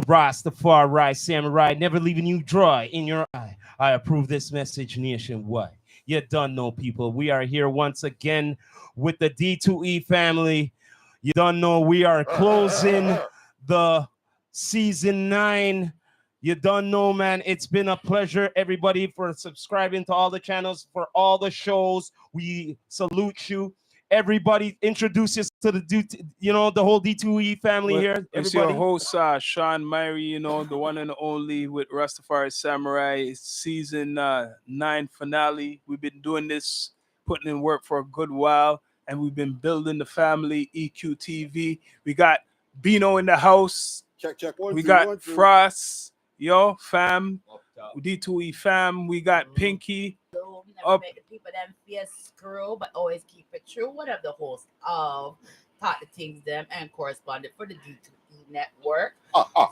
Rastafari Samurai, never leaving you dry in your eye. I approve this message nationwide. You done know, people. We are here once again with the D2E family. You don't know we are closing the season 9. You don't know, man. It's been a pleasure, everybody, for subscribing to all the channels, for all the shows. We salute you. Everybody, introduce us to the whole D2E family here. It's your host, Sean Myrie, the one and only with Rastafari Samurai season 9 finale. We've been doing this, putting in work for a good while, and we've been building the family, EQTV. We got Bino in the house. Check. We got Frost, fam. D2E fam. We got Pinky. Never make the people them feel screw, but always keep it true. One of the hosts of Talk the Things Them and correspondent for the D2E network.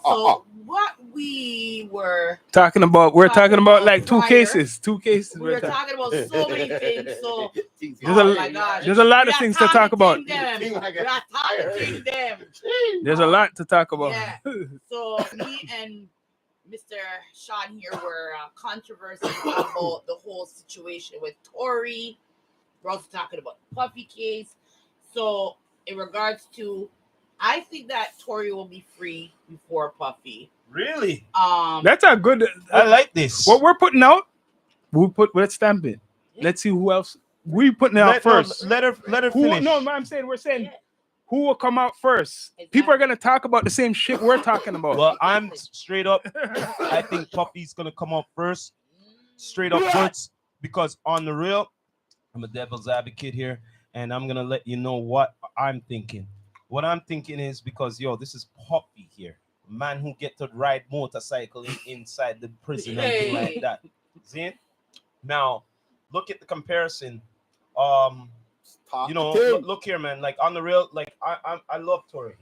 So what we were talking about like two cases. We were talking about so many things. So there's a lot of things to talk about. There's a lot to talk about. Yeah. So me and Mr. Sean here were controversy about the whole situation with Tory. We're also talking about the Puffy case. So in regards to, I think that Tory will be free before Puffy. Really? That's a good. I like this. What we're putting out, let's stamp it. Yeah. Let's see who else we putting out first. Let her finish. We're saying. Who will come out first? Exactly. People are going to talk about the same shit we're talking about. Well, I'm straight up. I think Puffy's going to come out first. Straight up first. Because on the real, I'm a devil's advocate here. And I'm going to let you know what I'm thinking. What I'm thinking is because, this is Puffy here. A man who get to ride motorcycle inside the prison and things like that. See? Now, look at the comparison. Look here, man. Like on the real, like I love Tory,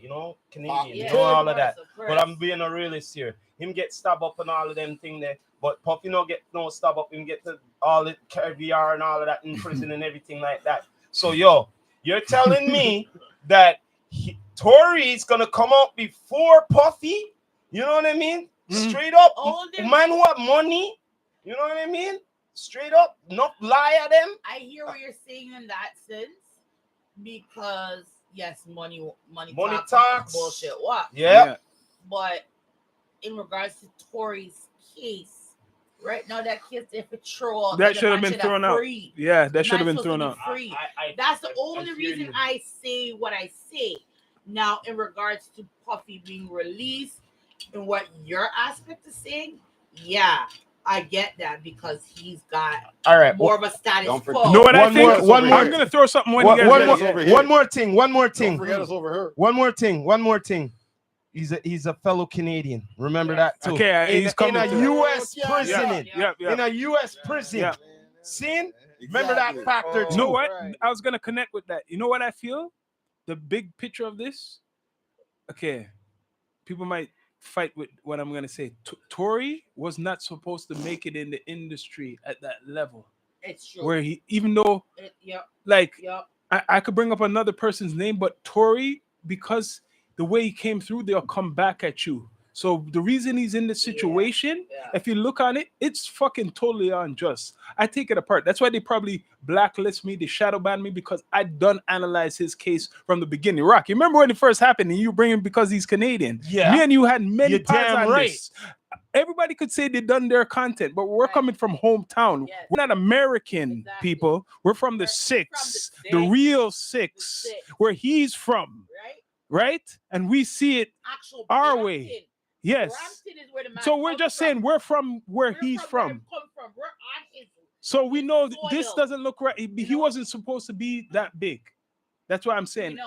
Canadian, all of that. But I'm being a realist here. Him get stabbed up and all of them thing there. But Puffy get no stab up. Him get to all the caviar and all of that in prison and everything like that. So you're telling me that Tory is gonna come out before Puffy? You know what I mean? Straight up, man who have money. You know what I mean? Straight up, not lie at them. I hear what you're saying in that sense, because yes, money talks, bullshit. What? Yeah. But in regards to Tory's case, right now that case, if it's true, that should have been thrown out. Yeah, that should have been thrown out. That's the only reason I say what I say. Now, in regards to Puffy being released, and what your aspect is saying, yeah. I get that because he's got more of a status quo. No, what I think? I'm gonna throw something. One more thing. Don't forget us over here. One more thing. He's a fellow Canadian. Remember that too. Okay, he's coming in a U.S. prison. In a U.S. prison. Yeah. See? Remember that factor too. You know what? I was gonna connect with that. You know what I feel? The big picture of this. Okay, people might fight with what I'm gonna say. Tory was not supposed to make it in the industry at that level. It's true. Where he, even though, I could bring up another person's name, but Tory, because the way he came through, they'll come back at you. So the reason he's in this situation, if you look on it, it's fucking totally unjust. I take it apart. That's why they probably blacklist me, they shadow ban me, because I done analyze his case from the beginning. Rock, you remember when it first happened and you bring him because he's Canadian? Yeah. Me and you had many parts on right. this. Everybody could say they done their content, but we're coming from hometown. Yes. We're not American people. We're from the six, the real six, where he's from. Right? And we see it our way. Yes. So we're just saying we're from where he's from. So we know this doesn't look right. He wasn't supposed to be that big. That's what I'm saying.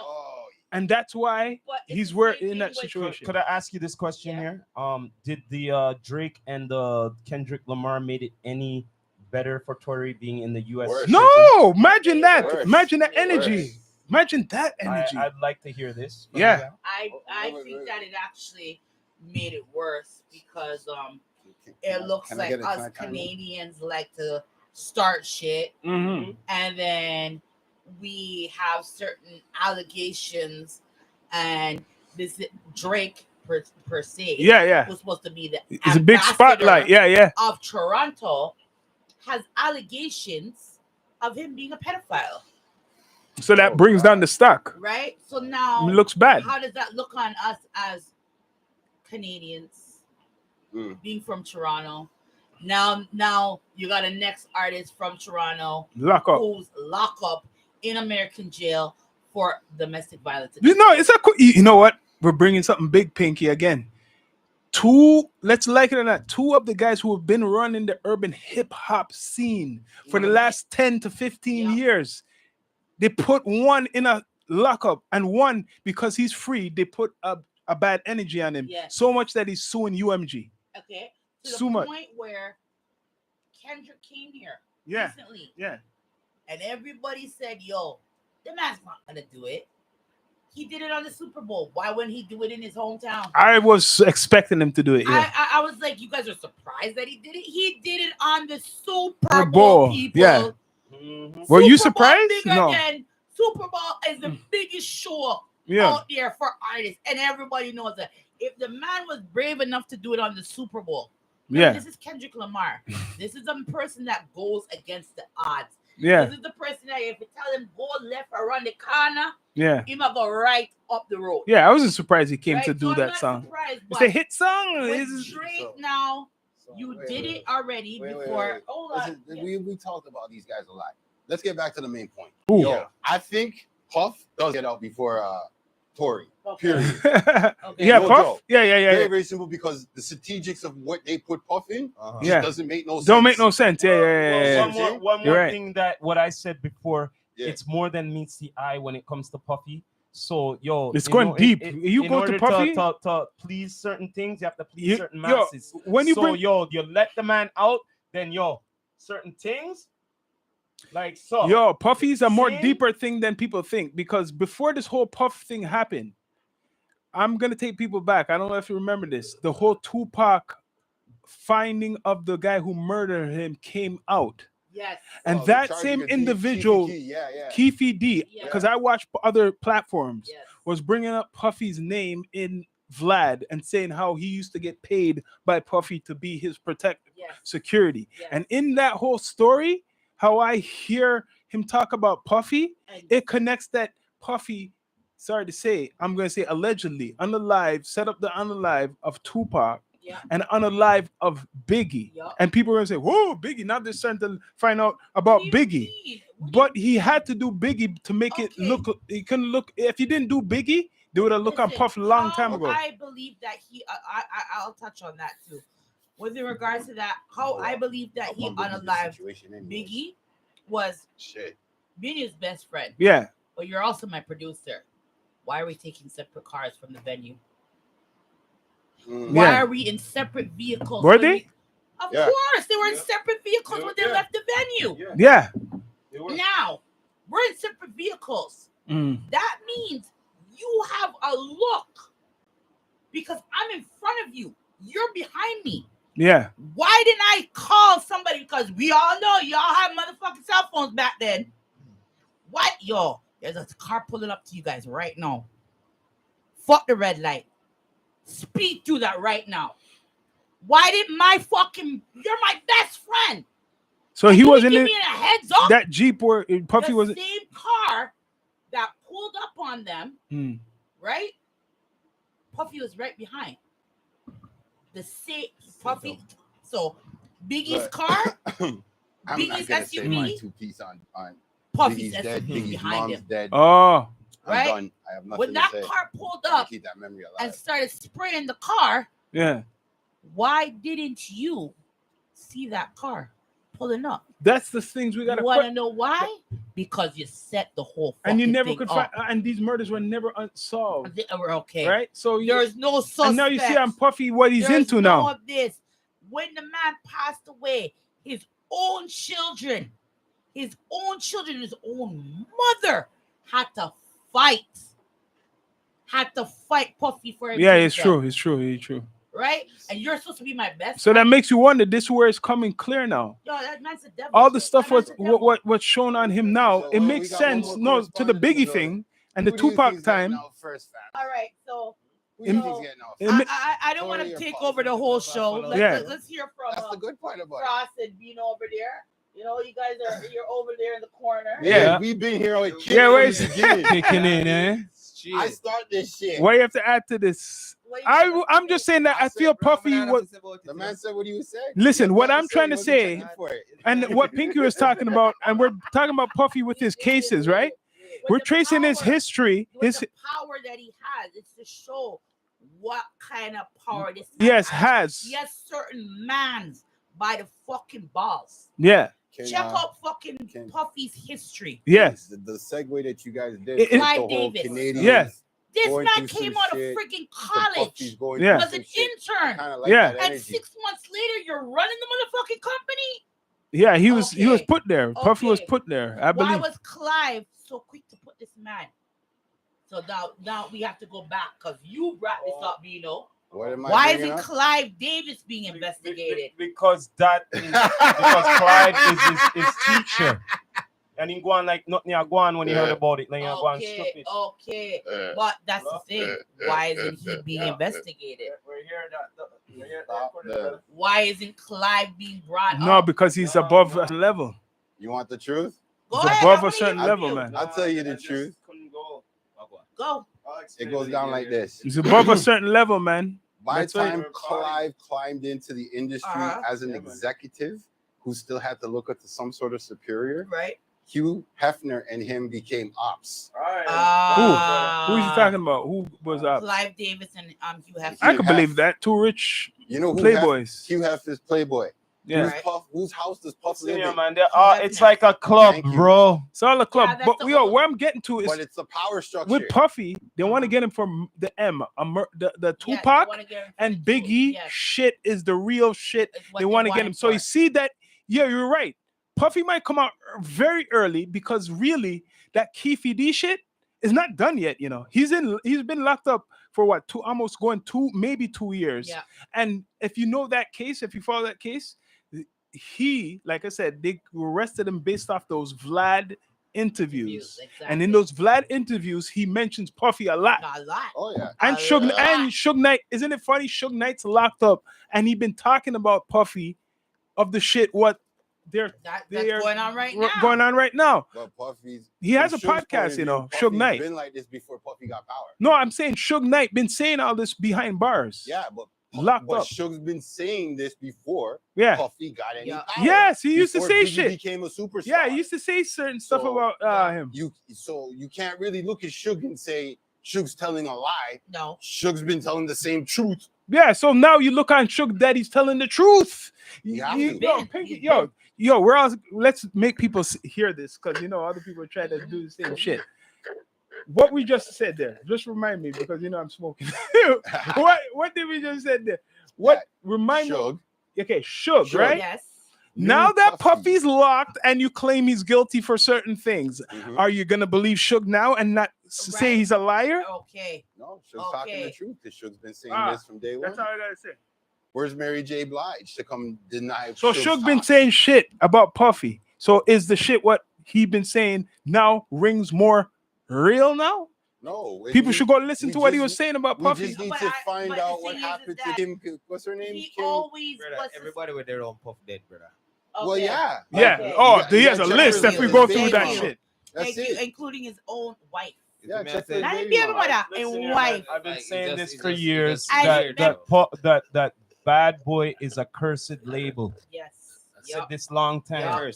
And that's why he's in that situation. Could I ask you this question here? Did the Drake and the Kendrick Lamar made it any better for Tory being in the U.S.? No, imagine that. Imagine that energy. Imagine that energy. I'd like to hear this. Yeah. I think that it actually made it worse because it looks like us Canadians like to start shit, and then we have certain allegations, and this Drake per se. Yeah. Who's supposed to be the it's a big spotlight. Yeah. Of Toronto, has allegations of him being a pedophile. So that brings down the stock. Right? So now it looks bad. How does that look on us as Canadians being from Toronto? Now you got a next artist from Toronto who's locked up in American jail for domestic violence. It's a you know what? We're bringing something big, Pinky, again. Let's like it or not, two of the guys who have been running the urban hip hop scene for the last 10 to 15 years. They put one in a lockup, and one, because he's free, they put a bad energy on him. Yes. So much that he's suing UMG. Okay. To the point where Kendrick came here recently. Yeah. And everybody said, yo, the man's not gonna do it. He did it on the Super Bowl. Why wouldn't he do it in his hometown? I was expecting him to do it. Yeah. I was like, you guys are surprised that he did it. He did it on the Super Bowl, people. Yeah. Were you surprised? No. Super Bowl is the biggest show out there for artists, and everybody knows that. If the man was brave enough to do it on the Super Bowl, this is Kendrick Lamar. This is a person that goes against the odds. Yeah. This is the person that if you tell him go left or around the corner, he might go right up the road. Yeah, I wasn't surprised he came to do that song. It's a hit song. With Drake now, you did it already before. Hold on. We talked about these guys a lot. Let's get back to the main point. Yo, I think Puff does get out before Tory. Period. Yeah, no Puff. joke. Yeah. Very, very simple, because the strategics of what they put Puff in just doesn't make no sense. Don't make no sense. Yeah. One more thing that what I said before. It's more than meets the eye when it comes to Puffy. So, it's going deep. You go to Puffy to please certain things. You have to please certain masses. You let the man out, then certain things. Puffy's a more deeper thing than people think, because before this whole Puff thing happened, I'm gonna take people back. I don't know if you remember this. The whole Tupac finding of the guy who murdered him came out. Yes. And that same individual, Keefe D, because I watched other platforms, was bringing up Puffy's name in Vlad and saying how he used to get paid by Puffy to be his protective security. And in that whole story, how I hear him talk about Puffy, it connects that Puffy, sorry to say, I'm going to say allegedly, set up the unalive of Tupac and unalive of Biggie. And people are going to say, whoa, Biggie, now they're starting to find out about Biggie. But he had to do Biggie to make it look, he couldn't look, if he didn't do Biggie, they would have looked on Puff a long time ago. I believe that I'll touch on that too. With regards to that, how I believe that he unalived Biggie was being his best friend. Yeah. But you're also my producer. Why are we taking separate cars from the venue? Why are we in separate vehicles? Were they? Of course, they were in separate vehicles when they left the venue. Yeah. Now, we're in separate vehicles. That means you have a look because I'm in front of you. You're behind me. Yeah. Why didn't I call somebody? Because we all know y'all have motherfucking cell phones back then. What? Yo, there's a car pulling up to you guys right now. Fuck the red light. Speed through that right now. Why didn't you're my best friend. So he wasn't in a heads up. That Jeep where Puffy was the same car that pulled up on them, right? Puffy was right behind. The same Puffy. So Biggie's car, Biggie's SUV. My two piece on Puffy's SUV dead. Behind him. Dead. Oh, right. Done. I have nothing when that to say. car pulled up keep that memory alive. and started spraying the car, why didn't you see that car pulling up? That's the things we gotta. You want to know why? Because you set the whole and you never could find. And these murders were never unsolved. They were okay, right? So there's no suspect. And now you see on Puffy what he's into now. Of this, when the man passed away, his own children, his own mother had to fight Puffy for him. Yeah, it's true. It's true. Right? And you're supposed to be my best So friend. that makes you wonder, this is where it's coming clear now. Yo, that man's a devil. All the stuff what's shown on him now, it makes sense to the Biggie thing and the Tupac time. All right, so I don't want to take over the whole show. Let's hear from. That's the good part about Frost and being over there. You know, you guys you're over there in the corner. Yeah, we've been here with kicking in, eh? I start this shit. What you have to add to this? I'm just saying that I feel Puffy. The man said what he was saying. Listen, what I'm trying to say, and what Pinky was talking about, and we're talking about Puffy with his cases, right? We're tracing his history. The power that he has. It's to show what kind of power this man has. He has certain mans by the fucking balls. Yeah. Check out fucking Puffy's history. Yes. The segue that you guys did. Clive Davis. Yes. This man came out of freaking college. Was an intern. And 6 months later, you're running the motherfucking company. Yeah, he was put there. Puffy was put there. I believe. Why was Clive so quick to put this man? So now we have to go back because you brought this up, Vino. Why isn't Clive Davis being investigated? Because Clive is his teacher. And he go on like nothing go on when he heard about it. Like go on stupid. Okay. But that's the thing. Why isn't he being investigated? Why isn't Clive being brought up? No, because he's above a level. You want the truth? Go he's ahead, above a certain level, man. I'll tell you the truth. Go. It goes down like this. He's above a certain level, man. By the time Clive climbed into the industry as an executive who still had to look up to some sort of superior, right? Hugh Hefner and him became ops. Who is he talking about? Who was ops? Clive Davis and Hugh Hefner. I can believe that. Two rich playboys. Hugh Hefner's playboy. Yeah. Whose house does Puff live in? Yeah, man. It's like a club, bro. It's all a club. Yeah, but where I'm getting to is, but it's a power structure. With Puffy, they want to get him from the M, the Tupac and Biggie. Yes. Shit is the real shit. They want to get him. So you see that? Yeah, you're right. Puffy might come out very early because really that Keefy D shit is not done yet. You know, he's been locked up for what, maybe 2 years. Yeah. And if you know that case, if you follow that case, he, like I said, they arrested him based off those Vlad interviews. Exactly. And in those Vlad interviews, he mentions Puffy a lot. Oh yeah. And Suge Knight, isn't it funny? Suge Knight's locked up, and he been talking about Puffy of the shit what they're going on right now. Going on right now. But Puffy's he has a podcast, you know. Suge Knight been like this before Puffy got power. No, I'm saying Suge Knight been saying all this behind bars. Yeah, but locked up. Suge's been saying this before. Yeah. Puffy got any power. Yes, he used to say Biggie shit. Became a superstar. Yeah, he used to say certain stuff about him. You can't really look at Suge and say Suge's telling a lie. No, Suge's been telling the same truth. Yeah, so now you look on Suge that he's telling the truth. Yo, we're all, let's make people hear this because you know other people are trying to do the same shit. What we just said there, just remind me because you know I'm smoking. what did we just said there? What remind Suge. me? Okay, Suge, right? Yes. Now that Puffy's locked and you claim he's guilty for certain things, are you gonna believe Suge now and not say he's a liar? Okay. No, Suge's talking the truth because Suge's been saying this from day one. That's all I gotta say. Where's Mary J. Blige to come deny? So Suge been saying shit about Puffy. So is the shit what he been saying now rings more real now? No. People should go listen to what he was saying about Puffy. We just need to find out what happened to him. What's her name? He always everybody with their own Puff dead, brother. Okay. Well, yeah. Yeah. Okay. Oh, he has a list if we go through that shit. That's it. Including his own wife. Yeah, Not even baby mother and wife. I've been saying this for years. That Bad Boy is a cursed label. Yes. I said this long time.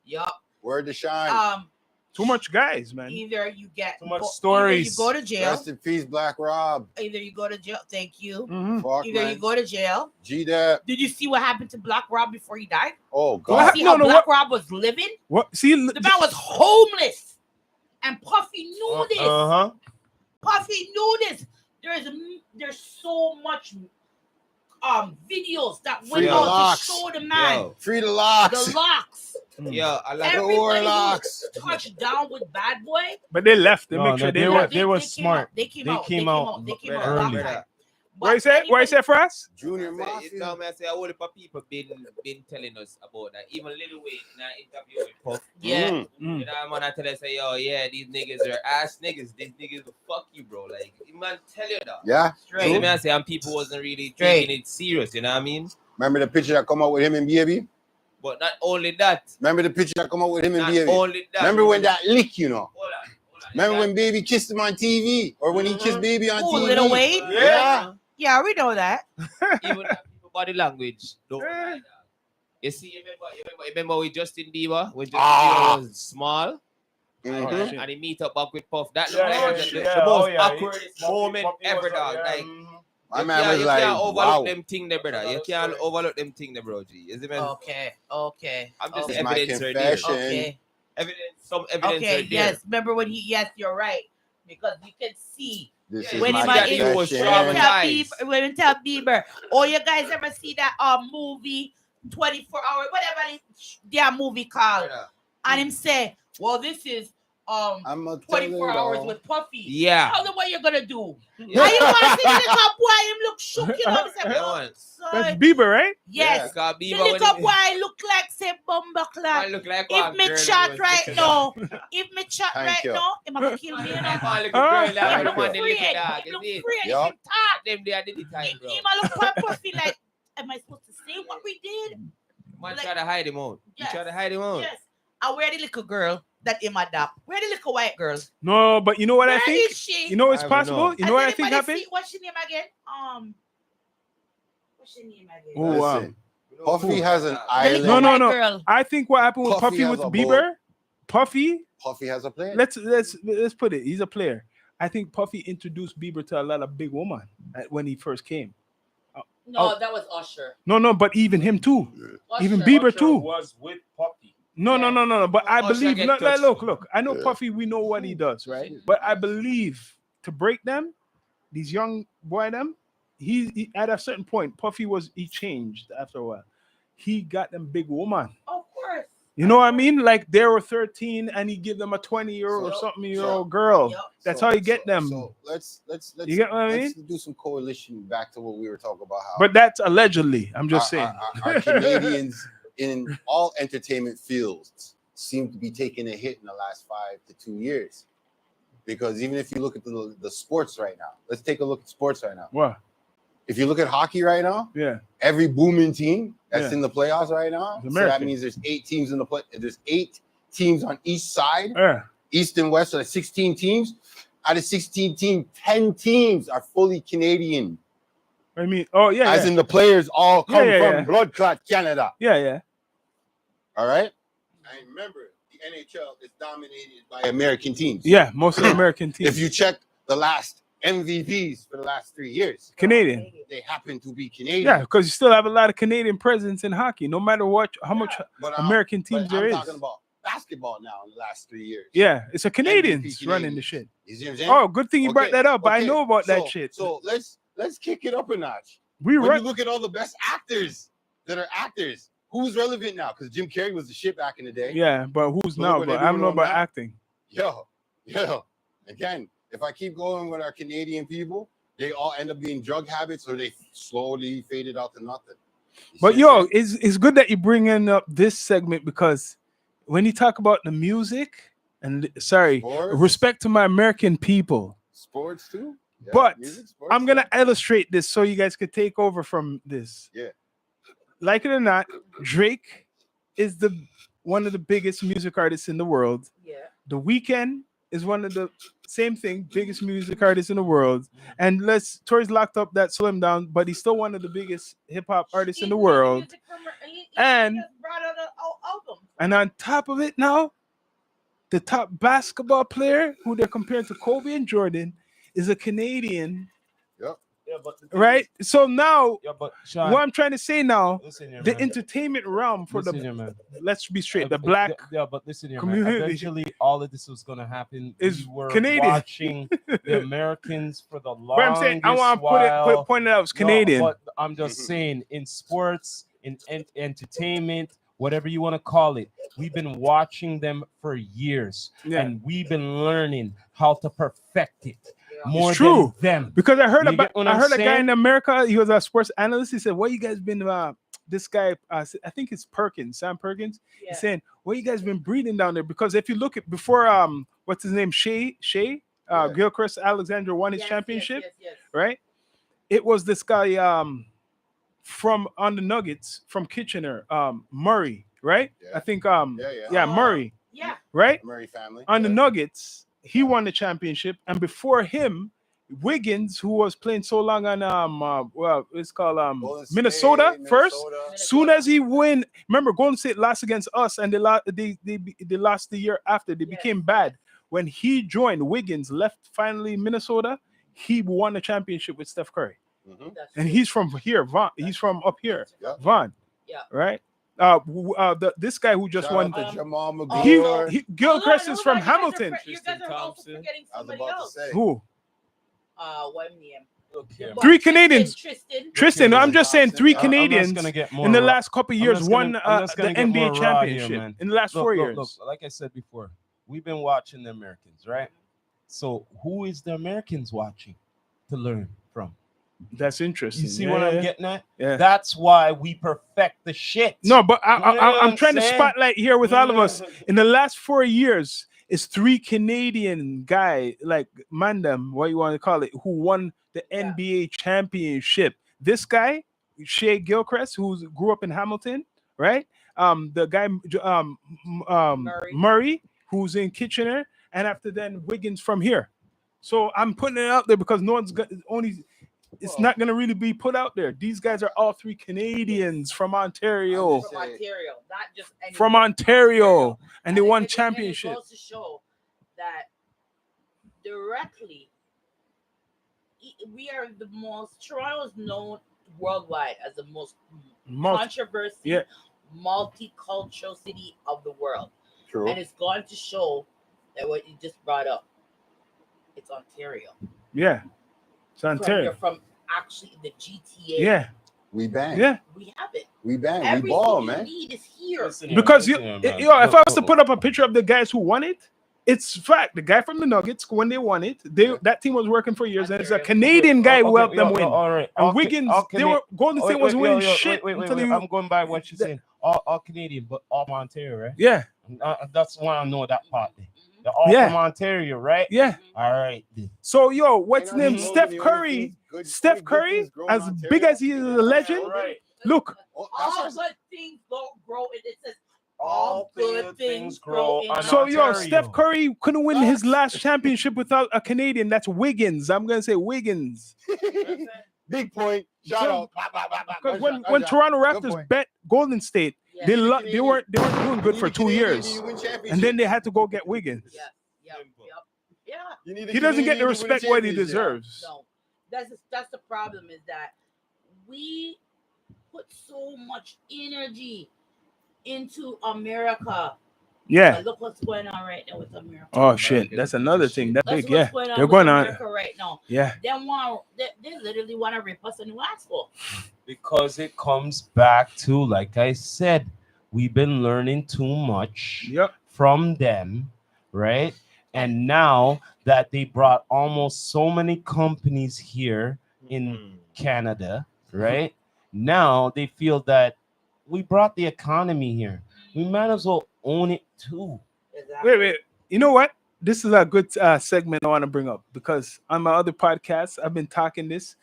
Yup. Word to shine. Too much guys, man. Either you get too much stories. Either you go to jail. Rest in peace, Black Rob. Either you go to jail. Thank you. Fuck, Either you go to jail. G-Dap. Did you see what happened to Black Rob before he died? Oh God. See how Black Rob was living? What? See, the man was homeless, and Puffy knew this. Puffy knew this. There's so much videos that went out to show the man. Free the locks. The locks. Yeah, I like the warlocks. Touched down with Bad Boy. But they left. They make sure they were smart. They came out early. What you say? What you say for us? Junior You Mafia. know, man, I say a whole heap of people been telling us about that. Even Lil Wayne in an interview with Puff. Yeah. You know, man, I tell us, say, yo, yeah, these niggas are ass niggas. These niggas will fuck you, bro. Like, man, tell you that. Yeah. You know what I say? And people wasn't really taking it serious, you know what I mean? Remember the picture that come out with him and Baby? But not only that. Remember the picture that come out with him and Not Baby? only that. Remember when that lick, you know? Hold on. Remember when Baby kissed him on TV? Or when he kissed Baby on TV? Lil Wayne? Yeah. Yeah, we know that. Even that people body language. Don't lie, dog. You see, remember with Justin Bieber? When Justin Bieber was small? And he meet up back with Puff. That looked like the most awkward moment ever, dog. Like, my man was like, you can't overlook wow. them thing there, brother. You can't overlook them thing there, bro, G. Is it, man? Okay. I'm just It's my evidence are there. confession. Okay. Some evidence are there. Yes. Remember when yes, you're right. Because you can see This When is he my got you was confession. when you tell Bieber, oh, you guys ever see that movie 24 hours, whatever their movie called, and him say, well, this is I'm 24 hours with Puffy. Yeah. Tell them what you're gonna do. Yeah. How you want to see the little boy him look shook, you know what I'm saying? That's Bieber, right? Yes. Yeah, The little boy look like say Bumbleclad. look like If me chat right now, him gonna kill me. You know? Him look afraid. Him talk. Them they are the time, Him bro. look at Puffy like, am I supposed to say what we did? Man Like- try to hide him out. You Yes. try to hide him out. Yes. And where the little girl that him adopt? Where the little white girl? No, but you know what Where I think? is she? You know it's I don't possible? know. You know what I Has think anybody happened? seen- What's her name again? What's her name again? Oh, wow. Listen, Puffy has an The island. little No, white no. girl. I think what happened with Puffy Puffy has with a Bieber, Puffy, Puffy has a plan. let's put it. He's a player. I think Puffy introduced Bieber to a lot of big women when he first came. No, that was Usher. No, but even him too. Even Usher. Bieber Usher too. was with Puffy. No. But I Usher believe. get Look, touched. look. I know Puffy. We know what he does, right? But I believe to break them, these young boy them, he at a certain point, he changed after a while. He got them big woman. Of course. You know what I mean? Like they were 13 and he give them a 20-year-old or something-year-old girl. Yep. That's how you get them. So let's You get what I let's do some coalition back to what we were talking about. How But that's allegedly. I'm just saying. our Canadians in all entertainment fields seem to be taking a hit in the last 5 to 2 years. Because even if you look at the sports right now, let's take a look at sports right now. What? If you look at hockey right now, Yeah. every booming team that's Yeah. in the playoffs right now, It's so that American. means there's 8 teams in the play. There's 8 teams on each side, Yeah. east and west, so that's 16 teams. Out of 16 teams, 10 teams are fully Canadian. I mean, oh yeah. As in the players all come Yeah, from yeah. blood clot Canada. Yeah. All right. And remember, the NHL is dominated by American teams. Yeah, most of the American teams. If you check the last MVPs for the last 3 years, Canadian. they happen to be Canadian. Yeah, because you still have a lot of Canadian presence in hockey, no matter how much But American teams but there I'm is. talking about basketball now in the last 3 years. Yeah, it's a Canadians MVP running the Canadians. shit. You see what I'm saying? Oh, good thing you brought Okay, that up. I okay. know about that So- shit. So let's kick it up a notch. We When run. you look at all the best actors that are actors, who's relevant now? Because Jim Carrey was the shit back in the day. Yeah, but who's Look now? what But they're I don't doing know on about that. acting. Yo. Again, if I keep going with our Canadian people, they all end up being drug habits or they slowly faded out to nothing. You But see what I'm yo, saying? it's good that you bring in up this segment because when you talk about the music and Sports. respect to my American people, Sports too. Yeah, but music, sports, I'm gonna yeah. illustrate this so you guys could take over from this. Yeah. Like it or not, Drake is one of the biggest music artists in the world. Yeah. The Weeknd is one of the same thing, biggest music artists in the world. And Tory's locked up that slim down, but he's still one of the biggest hip hop artists in the world. And- just brought out an album. And on top of it now, the top basketball player who they're comparing to Kobe and Jordan is a Canadian, Yeah, but the thing right? So now, is- yeah, but Sean, what I'm trying to say now, listen here, the man. entertainment realm for Listen here, man. let's be straight, the Uh, black yeah, but listen here, community. man. Eventually, all of this was gonna happen. Is We were Canadian. watching the Americans for the longest But I'm saying I want to point it out. It's Canadian. No, but I'm just saying, in sports, in entertainment, whatever you want to call it, we've been watching them for years, Yeah. and we've been learning how to perfect it. more It's true. than them. Because I heard You get what I'm a guy saying? in America. He was a sports analyst. He said, "What you guys been?" This guy, I think it's Perkins, Sam Perkins. He's saying, "What you guys been breeding down there?" Because if you look at before, what's his name, Shea, Gilchrist Alexander won his championship, right? It was this guy from on the Nuggets from Kitchener, Murray, right? Yeah. I think Murray, right? Murray family. On the Nuggets, he won the championship, and before him, Wiggins, who was playing so long on it's called Minnesota first. Soon as he win, remember Golden State lost against us, and they lost the year after. They became bad. When he joined, Wiggins left finally Minnesota. He won the championship with Steph Curry, and he's from here, Vaughn. He's from up here, Vaughn. Right. This guy who just won the Jamal McGee. Gilchrist is from Hamilton. You guys are also forgetting somebody else. Who? What name? Three Canadians. Tristan. I'm just saying 3 Canadians get more in the raw. last couple of years won the get more NBA raw championship here, man. in the last 4 years. Look, like I said before, we've been watching the Americans, right? So who is the Americans watching to learn from? That's interesting. You see what I'm getting at? Yeah. That's why we perfect the shit. No, but I'm trying to spotlight here with all of us. In the last 4 years, it's 3 Canadian guy like Mandem, what you want to call it, who won the NBA championship. This guy, Shea Gilchrist, who grew up in Hamilton, right? The guy Murray, who's in Kitchener, and after then Wiggins from here. So I'm putting it out there because no one's it's not going to really be put out there. These guys are all 3 Canadians from Ontario. From Ontario, not just any from Ontario, and they won championship. It goes to show that directly, we are the most. Toronto is known worldwide as the most controversial, multicultural city of the world. True. And it's going to show that what you just brought up, it's Ontario. Yeah. It's Ontario. From actually the GTA. Yeah. We bang. Yeah. We have it. We bang. Everything we ball, you man. need is here. Because if I was to put up a picture of the guys who won it, it's fact. The guy from the Nuggets, when they won it, that team was working for years, and it's a Canadian guy who helped them win. All right. And Wiggins, Golden State was winning shit. Wait. I'm going by what you're saying. All Canadian, but all from Ontario, right? Yeah. That's why I know that part. They're all from Ontario, right? Yeah. All right. So, what's his name? Steph Curry. Steph Curry, as big as he is a legend. Right. Look. All good things grow. It says all good things grow. So, Steph Curry couldn't win his last championship without a Canadian. That's Wiggins. I'm going to say Wiggins. Big point. Shout out. Because when Toronto Raptors bet Golden State, they weren't doing good for 2 years, and then they had to go get Wiggins. Yeah. He doesn't get the respect what he deserves. No, that's the problem, is that we put so much energy into America. Yeah. But look what's going on right now with America. Oh shit, that's another thing. That's big. Yeah, they're going on America right now. Yeah. They literally want to rip us a new asshole. Because it comes back to, like I said, we've been learning too much from them, right? And now that they brought almost so many companies here in Canada, right? Now they feel that we brought the economy here. We might as well own it too. Exactly. Wait. You know what? This is a good segment I want to bring up, because on my other podcasts, I've been talking this.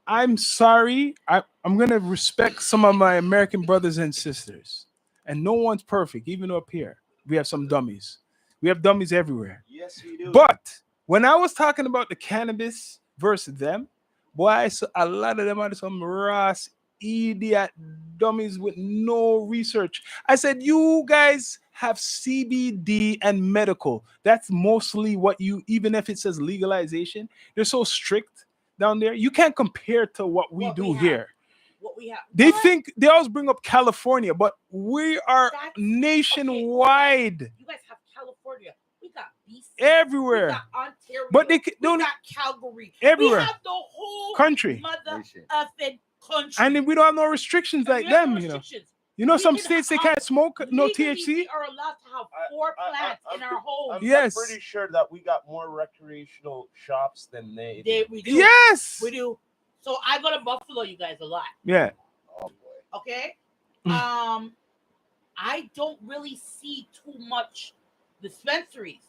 I'm sorry. I'm going to respect some of my American brothers and sisters. And no one's perfect, even up here. We have some dummies. We have dummies everywhere. Yes, we do. But when I was talking about the cannabis versus them, boy, a lot of them are some Ross idiot dummies with no research. I said, you guys have CBD and medical. That's mostly what even if it says legalization, they're so strict down there. You can't compare to what we do here. What we have. They always bring up California, but we are nationwide. Okay. You guys have California. We got BC. Everywhere. We got Ontario. But we got Calgary. Everywhere. We have the whole country. mother effing country. And then we don't have no restrictions like them, restrictions. You know, some states they can't smoke no THC. We are allowed to have 4 plants in our home. Yes. I'm pretty sure that we got more recreational shops than they We do. Yes. We do. So I go to Buffalo, you guys, a lot. Yeah. Oh boy. Okay. I don't really see too much dispensaries.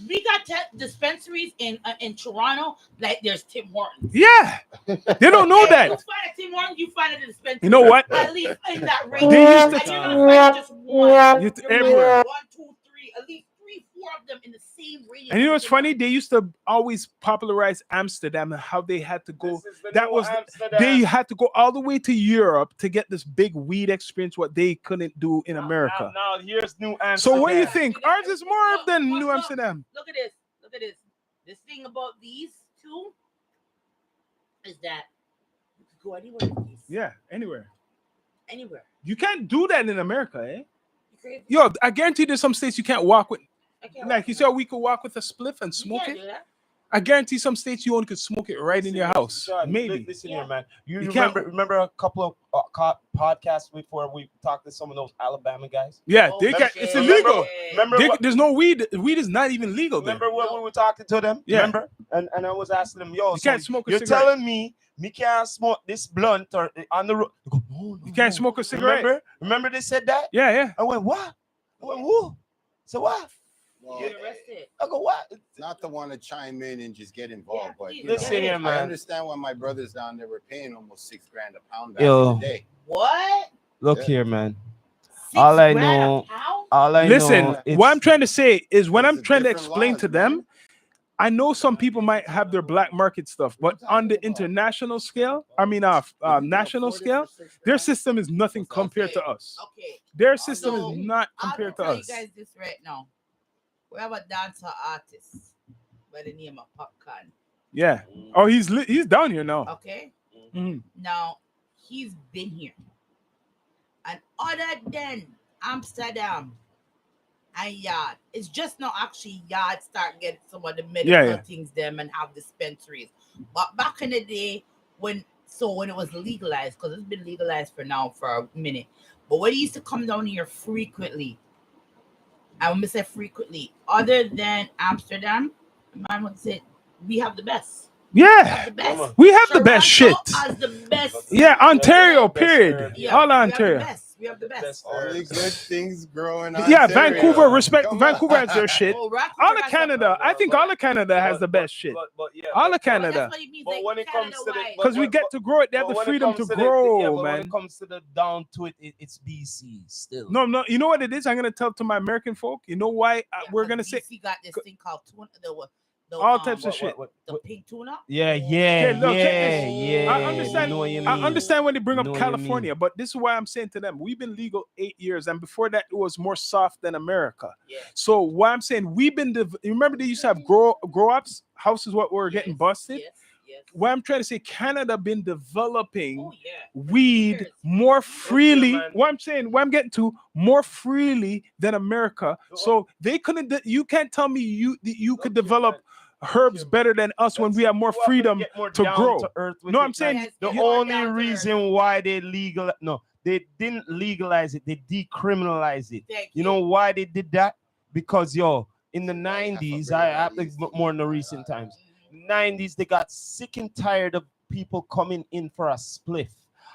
We got dispensaries in Toronto, like there's Tim Hortons. Yeah. They don't know that. You find a Tim Hortons, you find a dispensary. You know what? At least in that range. They used to you're not finding just one. Everywhere. 1, 2, 3, at least 3, 4 of them in the same radius. And you know what's funny? They used to always popularize Amsterdam and how they had to go. That was they had to go all the way to Europe to get this big weed experience, what they couldn't do in America. Now here's New Amsterdam. So what do you think? Ours is more than New Amsterdam. Look at this. Look at this. This thing about these two is that you could go anywhere with these. Yeah, anywhere. Anywhere. You can't do that in America, eh? You crazy? Yo, I guarantee there's some states you can't walk with. I can't Like you said, we could walk with a spliff and smoke can't it. do that. I guarantee some states you only could smoke it right in your house. John, Maybe. Listen here, man. You can't- remember a couple of podcasts before we talked to some of those Alabama guys? Yeah, Oh, they okay. can, it's illegal. Remember There's no weed. Weed is not even legal there. Remember when we were talking to them? Yeah. Remember? And I was asking them, yo, You so can't smoke a you're cigarette. telling me can't smoke this blunt or on the road? They go, no, You can't smoke a cigarette. Remember they said that? Yeah, yeah. I went, what? I went, who? So what? Well, Get arrested. I go, what? not to want to chime in and just get involved, Yeah, but please, you know, listen here, I man. understand why my brothers down there were paying almost $6 grand a pound back Yo. in the day. What? Look Yeah. here, man. 6 All I grand know- a pound? All I Listen, know, what I'm trying to say is when It's I'm trying to different explain laws, to them, man. I know some people might have their black market stuff, but on the international scale, I mean, national scale, their system is nothing compared to us. Okay. Their system So, is not I'll compared to tell us. you guys this right now. We have a dancer artist by the name of Popcorn. Yeah. Oh, he's down here now. Okay. Mhm. Now he's been here, and other than Amsterdam and Yard, it's just not actually Yard start getting some of the medical things them and have dispensaries. But back in the day when it was legalized, because it's been legalized for a minute, but when he used to come down here frequently, I want to say frequently, other than Amsterdam, man would say we have the best. Yeah. The best. We have the best shit. Toronto has the best. Yeah, Ontario, Best period. herb, Yeah, All we have Ontario. the best. We have the best. Only good things growing on. Yeah, Vancouver, respect. Come on. Vancouver has their shit. Oh, Vancouver All of has the Canada, best. I think all of Canada has the best shit. But yeah, All of Well, Canada. that's what he means, But like when it comes to the- Canada-wide. Because we get to grow it. They have but the when it freedom comes to the- grow, but when man. it comes to the down to it, it's BC still. No, you know what it is? I'm gonna tell to my American folk. You know why we're gonna say BC got this thing called tuna, all types of shit. the pink tuna. Yeah, Okay, look, check this. yeah. I understand. know what you I mean. understand when they bring up Know what you California, but this is why I'm saying to them, we've been legal 8 years, and before that, it was more soft than America. Yeah. So why I'm saying we've been. Remember they used to have grow ups houses what were getting busted. Yes. What I'm trying to say, Canada been developing Oh yeah. weed Years. more freely. man. What I'm saying, what I'm getting to, more freely than America. So they couldn't. You can't tell me you could develop herbs better than us when we have more freedom to grow. No, I'm saying Yes, the it's more only down to reason why they they didn't legalize it, they decriminalized it. Thank You know why they did that? Because in the Yeah, 90s, I I have forgot to more in the recent times. 90s, they got sick and tired of people coming in for a spliff,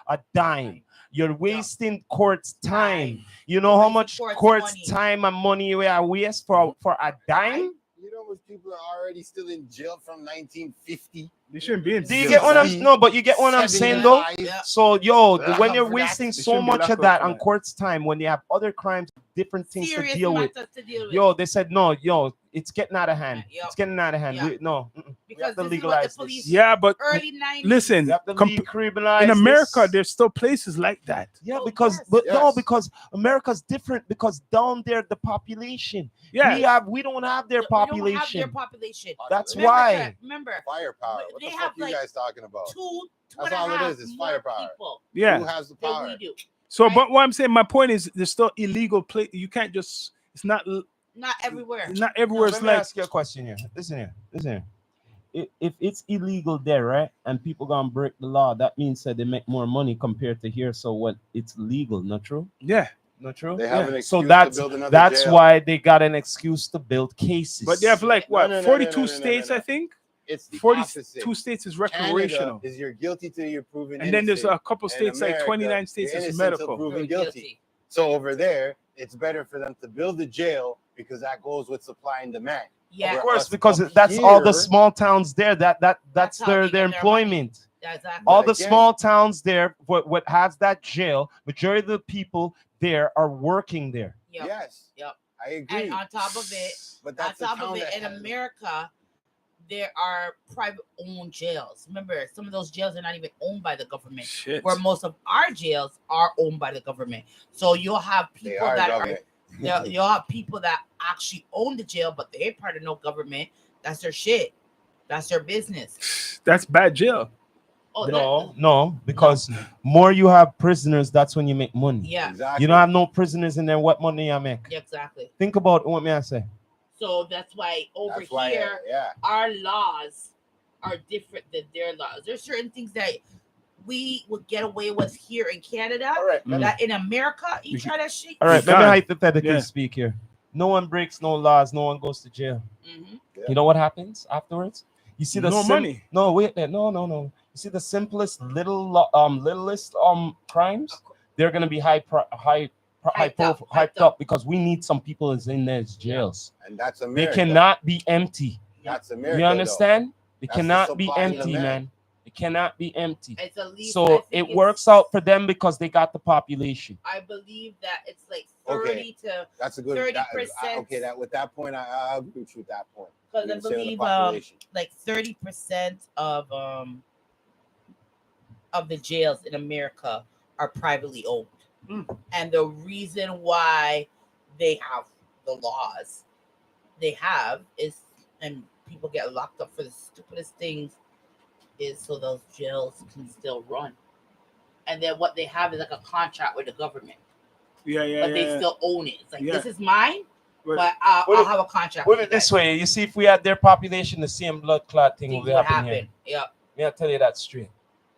a dime. You're wasting court's time. You know how Wasting much court's court's money. time and money we are waste for a dime? You know, those people are already still in jail from 1950. They shouldn't be in Do you jail. get what I'm no? But you get what I'm saying though. 75. Yeah. So when you're They wasting so shouldn't be much locked of up that for on that. court's time when you have other crimes, different things Serious to deal with. matters to deal with. They said no, it's getting out of hand. Yep. It's getting out of hand. Yeah. We have because to this is what legalize the police this. Yeah, but early 90s. listen, We have to comp- decriminalize in America, this. there's still places like that. Yeah, Oh, because yes. no, Yes. because America's different because down there the population. Yeah, We don't have their We don't have population. their population. That's Remember why. Remember, Firepower. They What the have, fuck you like, guys talking about? two That's and a all it half is, it's more firepower. people yeah. Who has the than power? we do. So, right? but what I'm saying, my point is, there's still illegal place. You can't just. It's not Not everywhere. everywhere. Let It's me like ask you a question here. Listen here. if it's illegal there, right, and people gonna break the law, that means that they make more money compared to here. So what? It's legal, not true? Yeah. Not true. They have an excuse So that's to build another that's jail. why they got an excuse to build cases. But they have like what? No, 42 states, I think. It's the 42 opposite. states is Canada recreational. is you're guilty till you're proven And then there's innocent. a couple In states, like America, 29 states, you're is innocent till medical. proven guilty. So over there, it's better for them to build a jail because that goes with supply and demand. Yeah, of course, because that's all the small towns there. That's how their they get their employment. exactly. All the again- small towns there, what has that jail, majority of the people there are working there. Yep. Yes. Yep. I agree. And on top of it, but that's on a top town of it, that in has- America, there are private-owned jails. Remember, some of those jails are not even owned by the government. Shit. Where most of our jails are owned by the government. So you'll have they people are that government. you'll have people that actually own the jail, but they ain't part of no government. That's their shit. That's their business. That's bad jail. Oh, No, because more you have prisoners, that's when you make money. yeah, Exactly. You don't have no prisoners in there, what money you make? yeah, exactly. Think about what me I say. So that's why over That's why, here, yeah. our laws are different than their laws. There's certain things that we would get away with here in Canada All right, that in America, you try that shit. All right, You let me can't. hypothetically Yeah. speak here. No one breaks no laws, no one goes to jail. Mhm. Yeah. You know what happens afterwards? You see the No money. No, wait there. No. You see the simplest littlest crimes? They're gonna be hyped up because we need some people is in their jails. And that's They America. cannot be empty. That's America. You understand? They That's the cannot be supply and empty, demand. man. It cannot be empty. It's at least, I So think it it's- works out for them because they got the population. I believe that it's like Okay. 30 to That's a good 30%. Okay, that with that point, I'll agree with you with that point. because I You say on the believe population. like 30% of the jails in America are privately owned. And the reason why they have the laws they have is, and people get locked up for the stupidest things, is so those jails can still run. And then what they have is like a contract with the government, Yeah. but they still own it. It's like, Yeah. this is mine, But- but I'll have a contract. Put with it you this guys. way, you see, if we had their population, the same blood clot thing Things will would happen here. happen. Yeah. May I tell you that straight?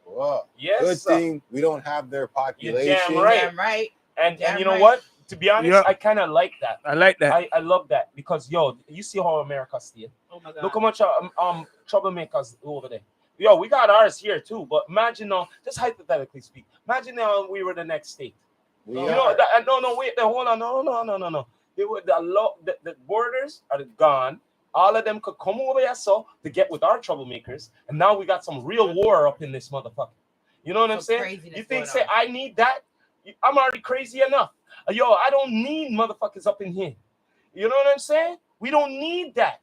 Whoa. Yes. Good sir. thing we don't have their population. damn right. Damn right. And Damn you know right. what? To be honest, Yeah. I kind of like that. I like that. I love that because you see how America stay. Oh my God. Look how much troublemakers over there. Yo, we got ours here too. But imagine now, just hypothetically speak. Imagine now we were the next state. We You are. know, wait, hold on, no. They were the borders are gone. All of them could come over here so to get with our troublemakers, and now we got some real war up in this motherfucker. You know what I'm Some saying? craziness You think going on. I need that? I'm already crazy enough. Yo, I don't need motherfuckers up in here. You know what I'm saying? We don't need that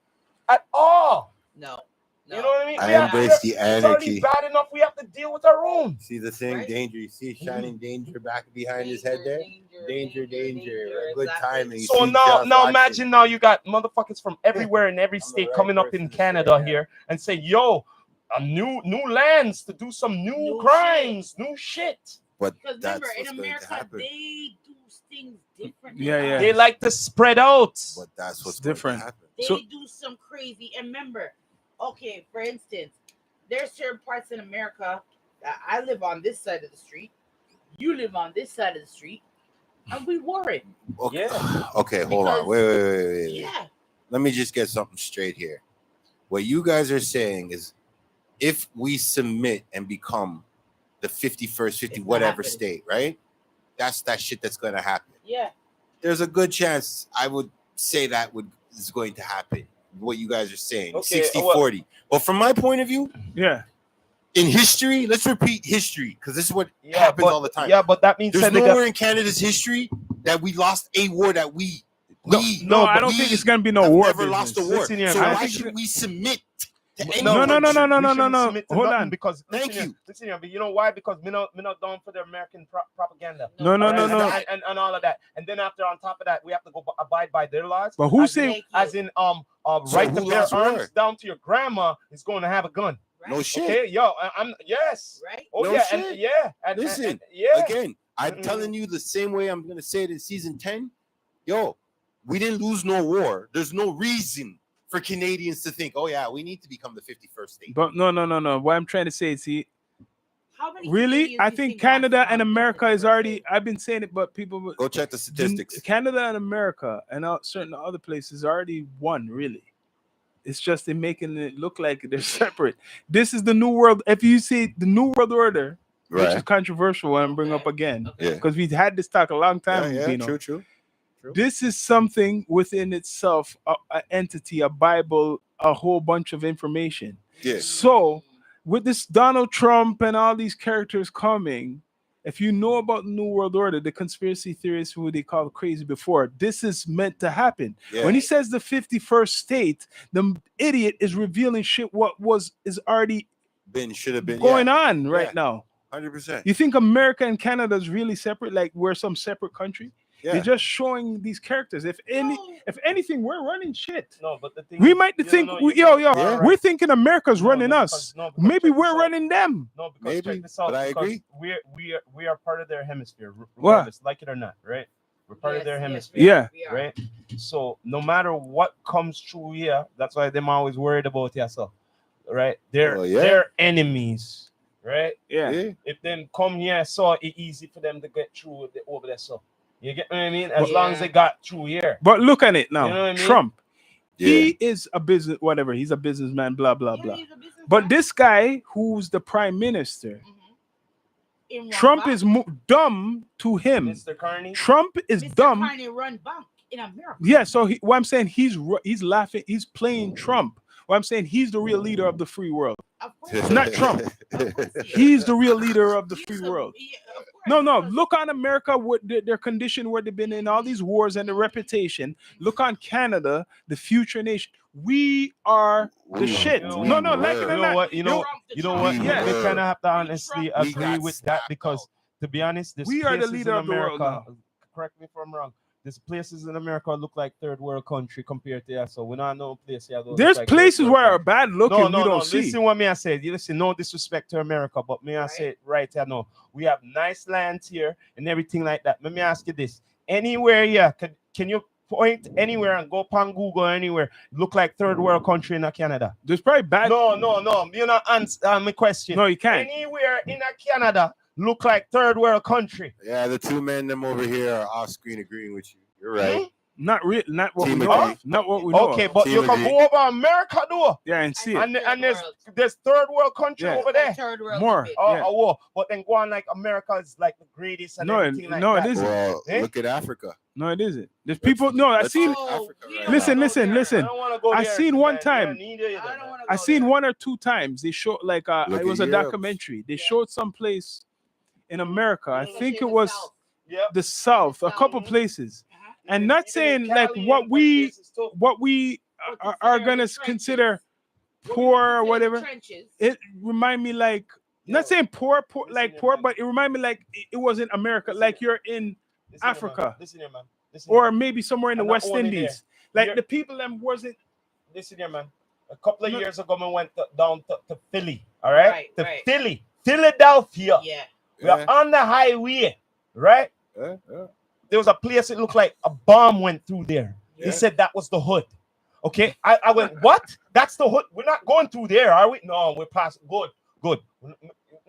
at all. No. You know what I mean? I embrace the It's already anarchy. bad enough. We have to deal with our own. See the thing, Right. danger. You see shining danger back behind his head there. Danger. Good exactly. timing. You So see now Jeff watching. imagine now you got motherfuckers from everywhere in every the state right coming up person in to say Canada that. here and say, yo, a new lands to do some new New crimes, new shit. But Because that's remember, in what's going to America, happen. they do things differently. Yeah. They like to spread out. But that's what's It's different. going to happen. They So- do some crazy. And remember, okay, for instance, there's certain parts in America that I live on this side of the street, you live on this side of the street, and we worried. Okay, Yeah. okay, hold on. Because- Wait. Yeah. Let me just get something straight here. What you guys are saying is if we submit and become the 51st, 50 It's not whatever happening. state, right? That's that shit that's going to happen. Yeah. There's a good chance I would say that is going to happen. What you guys are saying, Okay, 60-40. But from my point of view, Yeah. in history, let's repeat history because this is what Yeah, happens but, all the time. Yeah, but that means There's that they got- nowhere in Canada's history that we lost a war that we No, I don't think it's gonna be no have war. never lost a business. war. Listen here, So man. why I should think- we submit to any No. country? We shouldn't submit to Hold nothing on. because Thank listen here, you. Listen here, but you know why? Because me not down for the American propaganda. No. And all of that. And then after on top of that, we have to go abide by their laws. But who As say- in- as in right to who bear lost arms war? down to your grandma is going to have a gun. Right? No shit. Okay, yo, I'm yes. Right? Oh No yeah, shit. and yeah, and Listen, and yeah. Again, I'm Mm-mm. telling you the same way I'm gonna say it in season 10. Yo, we didn't lose no war. There's no reason for Canadians to think, oh yeah, we need to become the 51st state. But no. What I'm trying to say is, see, How many really, Canadians I do you think wants Canada to and become America the is 51st already. state? I've been saying it, but people Go check the statistics. Canada and America and certain other places already one. Really, it's just in making it look like they're separate. This is the new world. If you see the new world order, which is Right. controversial, and bring up again, Yeah. because we've had this talk a long time. Yeah, Bino. true. This is something within itself, an entity, a Bible, a whole bunch of information. Yeah. So, with this Donald Trump and all these characters coming, if you know about the New World Order, the conspiracy theorists who they call crazy before, this is meant to happen. Yeah. When he says the 51st state, the idiot is revealing shit what is already Should have been going on right Yeah. now. 100%. You think America and Canada is really separate, like we're some separate country? Yeah. They're just showing these characters. If anything, we're running shit. No, but the thing We is, might you think, don't know, Yeah. we're thinking America's No, running no, us. because- no, because Maybe check we're this out. running them. No, because Maybe, check this out. but I because agree. We are part of their hemisphere, What? regardless, like it or not, right? We're part of their hemisphere, Yeah. we are. right? So no matter what comes through here, that's why them always worried about yourself, right? They're enemies, right? Yeah. If them come here, so it's easy for them to get through over there. So you get what I mean? As long as they got through here. But look at it now. You know what I mean? Trump. Yeah. He is a business, whatever. He's a businessman, blah, blah, Yeah, blah. he's a businessman. But this guy who's the prime minister, In one Trump bank. is dumb to him. Mr. Carney. Trump is Mr. dumb. Carney run bank in America. Yeah, so what I'm saying, he's laughing, he's playing Trump. What I'm saying, he's the real leader of the free world. Of course. Not Trump. Of course he is. He's the real leader of the He's free a- world. yeah, of course, No. because- Look on America, what their condition, where they've been in all these wars and the reputation. Look on Canada, the future nation. We are the shit. You know No, what? like it You or know not. what? You know what? Yeah. We kind of have to honestly We agree got with that snapped because, out. to be honest, this We are the places leader in of the world America. now. Correct me if I'm wrong. There's places in America look like third world country compared to us. So we don't know place here. There's places where are bad looking, we don't see. Listen what me I said. You listen, no disrespect to America, but me I say it right here now. We have nice lands here and everything like that. Let me ask you this: anywhere here, can you point anywhere and go up on Google anywhere? Look like third world country in Canada. There's probably bad. No. You're not answering my question. No, you can't. Anywhere in Canada look like third world country. Yeah, the two men them over here are off screen agreeing with you. You're right. Not real. Not what Team we know. agree. Of. Not what we know. Okay, Of. but Team you can agree. go over America though. Yeah, and see it. And there's third world country Yeah. over there. Third world More. bit. Yeah. But then go on like America is like the greatest and No, everything like no, that. it isn't. Well, Eh? look at Africa. No, it isn't. There's people. No, I let's seen. look at Africa we right don't Listen, wanna listen, go there. listen. I don't want to go I there, seen one man. time. Yeah, neither either, I don't man. wanna I go seen there. one or two times. They showed like Look it was at a Europe. documentary. They Yeah. showed some place in America. I Let's think say it the was South. Yeah. the South, a couple South. places. Uh-huh. And not saying like what we are gonna consider poor or whatever. Trenches. It remind me like not saying poor like poor, but it remind me like it was in America, like you're in Africa. Listen here, man. or maybe somewhere in the And not West only Indies. there. Like You're- the people them wasn't. Listen here, man. A couple of No. years ago, I went down to Philly. All right, Right, to right. Philly, Philadelphia. Yeah. We are on the highway, right? Yeah. There was a place it looked like a bomb went through there. Yeah. He said that was the hood. Okay, I went, what? That's the hood. We're not going through there, are we? No, we're past. Good.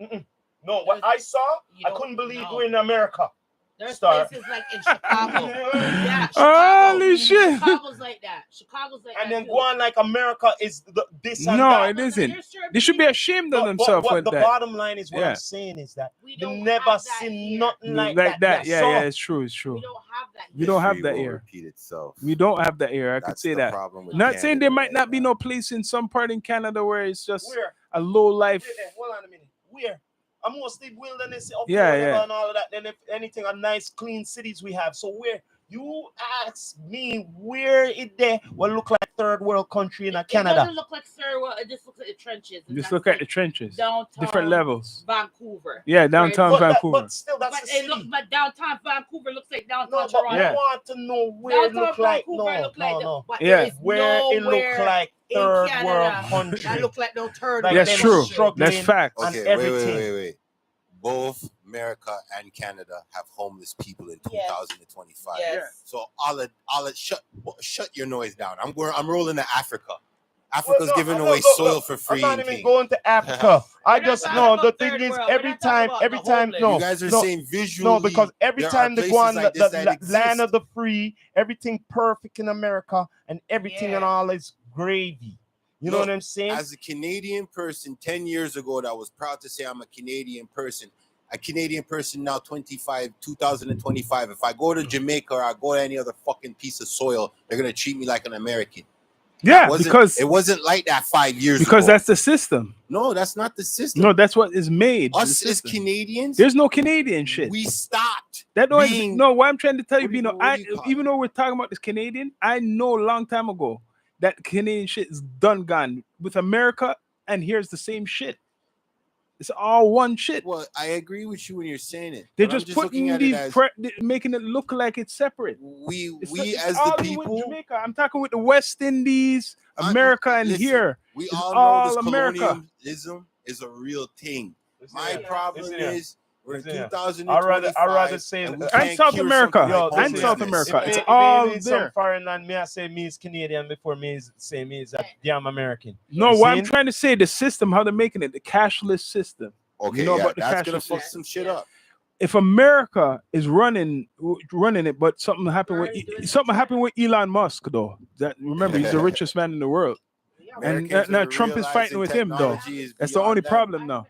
Mm-mm. No, what I saw, You I don't couldn't believe know. we're in America. There's Star. places like in Chicago. Yeah, Chicago. Holy shit. Chicago's like that. Chicago's like And that. then too. go on like America is this and No, that. it isn't. There's certain They should be things ashamed of But themselves what with the that. bottom line is, what Yeah. I'm saying is that we we don't never have that seen here. nothing like that. that. Yeah, So, yeah, it's true, it's true. We don't have that. We here. don't have History that will here. repeat itself. We don't have that here. I could That's say the that. problem with Not saying Canada there might right not be now. no place in some part in Canada where it's just Where? a low life. Hold on a minute. Where? I'm mostly wilderness up Yeah, there yeah. and all of that. Then if anything, a nice clean cities we have. So where you ask me where it there will look like third world country in It Canada. doesn't look like Sir. It just looks like the trenches. and Just that's look at like the trenches. downtown Different levels. Vancouver. Yeah, downtown But, Vancouver. but still, that's But the it looks, city. but downtown Vancouver looks like downtown No, but Toronto. Yeah. I want to know where it Downtown look like. Vancouver look like No. But Yeah. there is Where it nowhere look like in third Canada world country. that look like no third Like world That's them true. struggling That's facts. and Okay, everything. wait. Both America and Canada have homeless people in 2025. Yes. So all it shut your noise down. I'm rolling to Africa. Africa's giving away soil for free. I'm not even going to Africa. I just know the thing is every time no, you guys are saying visually. No, because every time they go on like the land of the free, everything perfect in America and everything and all is gravy. You know what I'm saying? As a Canadian person 10 years ago that was proud to say I'm a Canadian person now 2025. If I go to Jamaica or I go to any other fucking piece of soil, they're going to treat me like an American. Yeah, because it wasn't like that 5 years ago. Because that's the system. No, that's not the system. No, that's what is made. Us as Canadians, there's no Canadian shit. We stopped. What I'm trying to tell you, Bino, even though we're talking about this Canadian, I know a long time ago that Canadian shit is gone with America, and here's the same shit. It's all one shit. Well, I agree with you when you're saying it. They're just putting making it look like it's separate. We as the people. Jamaica. I'm talking with the West Indies, America, and here. We all know this colonialism is a real thing. My problem is we're in 2025. I'd rather say and South America. And South America. It's all there. Some foreign land, me I say me is Canadian before me say me is a damn American. No, what I'm trying to say, the system, how they're making it, the cashless system. Okay, you know about that's gonna fuck some shit up. If America is running it, but something happened with Elon Musk though. Remember, he's the richest man in the world, and now Trump is fighting with him though. That's the only problem now.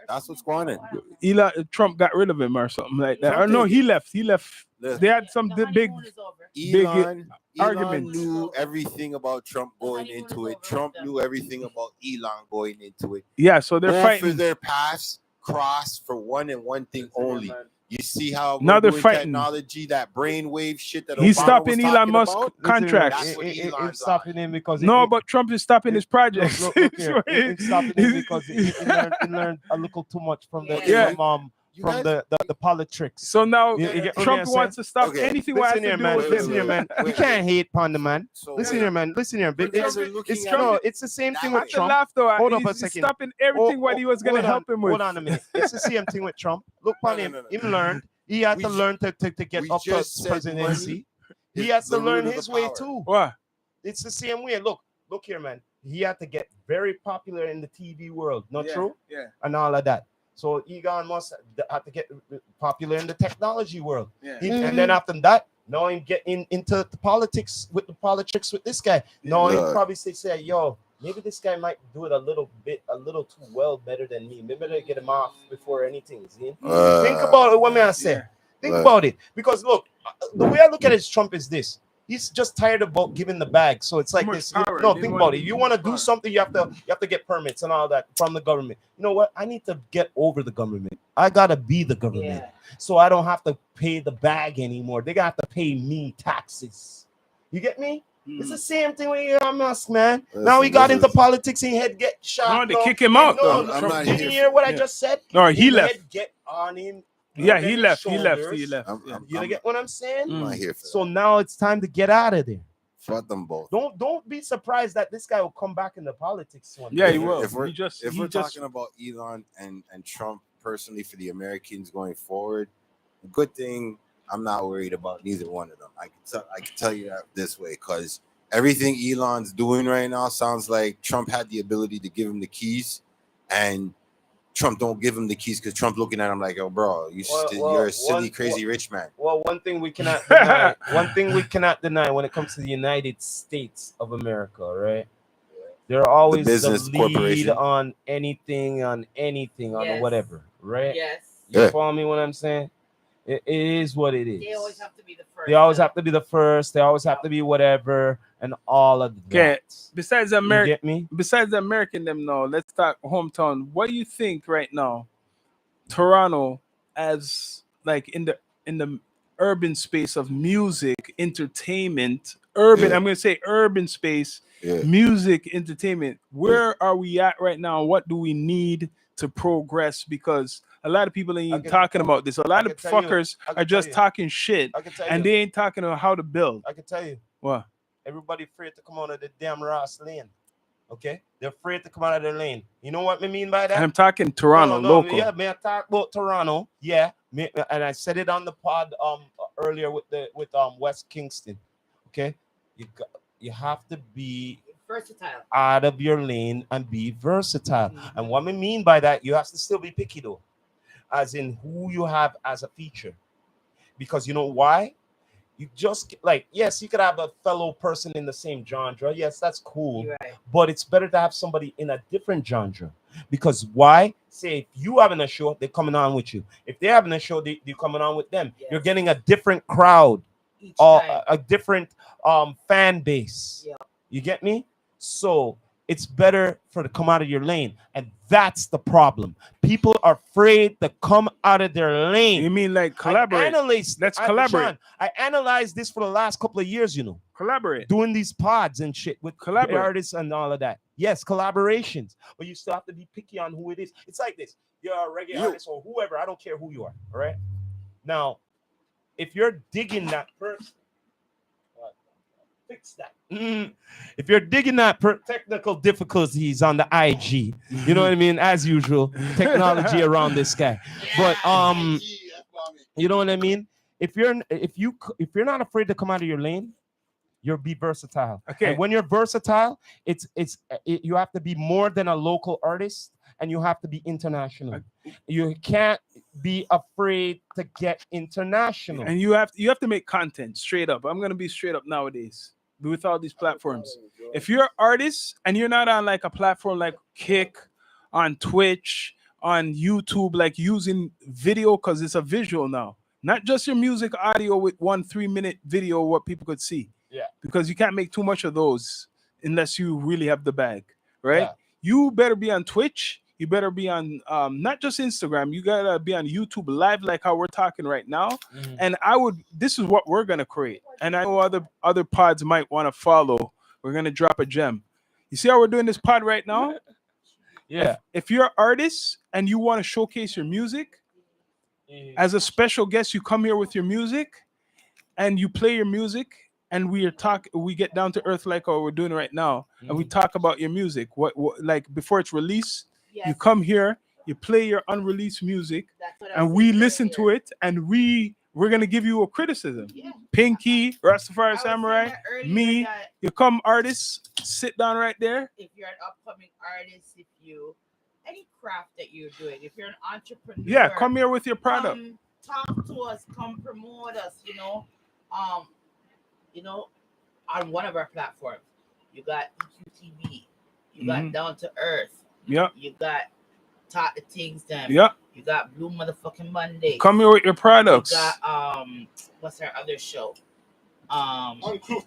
That's what's going on. Trump got rid of him or something like that. Or no, he left. They had some big argument. Knew everything about Trump going into it. Trump knew everything about Elon going into it. Yeah, so they're fighting. For their paths cross for one and one thing only. You see how now they're fighting technology, that brainwave shit that he's Obama stopping Elon Musk contracts. It's stopping him because but Trump is stopping his projects. It's stopping him because he learned a little too much from the politics. So now Trump wants to stop anything. Listen here, man. You can't hate upon the man. Listen here, man. It's the same thing with Trump. Hold up a second. Stopping everything what he was going to help him with. Hold on a minute. It's the same thing with Trump. Look upon him. He learned. He had to learn to get up to presidency. He has to learn his way too. What? It's the same way. Look here, man. He had to get very popular in the TV world. Not true? Yeah. And all of that. So Elon Musk had to get popular in the technology world. Yeah. And then after that, now I'm getting into the politics with this guy. Now he probably say, yo, maybe this guy might do it a little too well, better than me. Maybe I get him off before anything. See? Think about it. What may I say? Yeah. Think about it. Because look, the way I look at it is Trump is this. He's just tired about giving the bag. So it's like this. No, think about it. You want to do something, you have to get permits and all that from the government. You know what? I need to get over the government. I gotta be the government. Yeah. So I don't have to pay the bag anymore. They got to pay me taxes. You get me? It's the same thing with Elon Musk, man. Now he got into politics and head get shot. No, they kick him out. Did you hear what I just said? No, he left. Head get on him. Yeah, he left. You get what I'm saying? I'm not here for that. So now it's time to get out of there. Fuck them both. Don't be surprised that this guy will come back in the politics one day. Yeah, he will. If we're talking about Elon and Trump personally for the Americans going forward, a good thing I'm not worried about neither one of them. I can tell you that this way, because everything Elon's doing right now sounds like Trump had the ability to give him the keys, and Trump don't give him the keys because Trump looking at him like, "Yo, bro, you're a silly, crazy rich man." Well, one thing we cannot deny when it comes to the United States of America, right? They're always the lead on anything, on whatever, right? Yes. You follow me when I'm saying? It is what it is. They always have to be the first. They always have to be the first. They always have to be whatever, and all of that. Okay. Besides the American, you get me? Besides the American, them now, let's talk hometown. What do you think right now, Toronto, as like in the urban space of music, entertainment, urban? I'm gonna say urban space, music, entertainment. Where are we at right now? What do we need to progress? Because a lot of people ain't talking about this. A lot of fuckers are just talking shit, and they ain't talking about how to build. I can tell you. What? Everybody afraid to come out of the damn Ross lane. Okay, they're afraid to come out of their lane. You know what I mean by that? I'm talking Toronto, local. Yeah, may I talk about Toronto? Yeah, and I said it on the pod earlier with West Kingston. Okay, you have to be versatile out of your lane and be versatile. And what I mean by that, you have to still be picky though, as in who you have as a feature, because you know why? You just like, yes, you could have a fellow person in the same genre. Yes, that's cool. Right. But it's better to have somebody in a different genre. Because why? Say if you having a show, they're coming on with you. If they're having a show, they're coming on with them. Yes. You're getting a different crowd, a different fan base. Yeah. You get me? So it's better to come out of your lane. And that's the problem. People are afraid to come out of their lane. You mean like collaborate? Let's collaborate. Sean, I analyzed this for the last couple of years, Collaborate. Doing these pods and shit with artists and all of that. Yes, collaborations. But you still have to be picky on who it is. It's like this. You're a reggae artist or whoever. I don't care who you are. All right? Now, if you're digging that person, fix that. If you're digging that technical difficulties on the IG, you know what I mean? As usual, technology around this guy. But you know what I mean? If you're not afraid to come out of your lane, you'll be versatile. Okay. And when you're versatile, you have to be more than a local artist, and you have to be international. You can't be afraid to get international. And you have to make content straight up. I'm gonna be straight up nowadays with all these platforms. If you're an artist and you're not on like a platform like Kick, on Twitch, on YouTube, like using video because it's a visual now, not just your music audio with 1 3-minute video what people could see. Yeah. Because you can't make too much of those unless you really have the bag, right? Yeah. You better be on Twitch. You better be on not just Instagram. You gotta be on YouTube Live, like how we're talking right now. Mm-hmm. And this is what we're gonna create. And I know other pods might want to follow. We're gonna drop a gem. You see how we're doing this pod right now? Yeah. If you're an artist and you want to showcase your music, as a special guest, you come here with your music and you play your music. And we get down to earth like what we're doing right now, and we talk about your music. What like before it's released, you come here, you play your unreleased music, and we listen to it, and we're gonna give you a criticism. Yeah. Pinky, Rastafari Samurai, me, you come artists, sit down right there. If you're an upcoming artist, any craft that you're doing, if you're an entrepreneur, yeah, come here with your product. Talk to us, come promote us. On one of our platforms, you got EQTV, you got Down to Earth, yeah, you got Talk the Things Them, yeah, you got Blue Motherfucking Monday. Come here with your products. You got what's our other show? Uncluth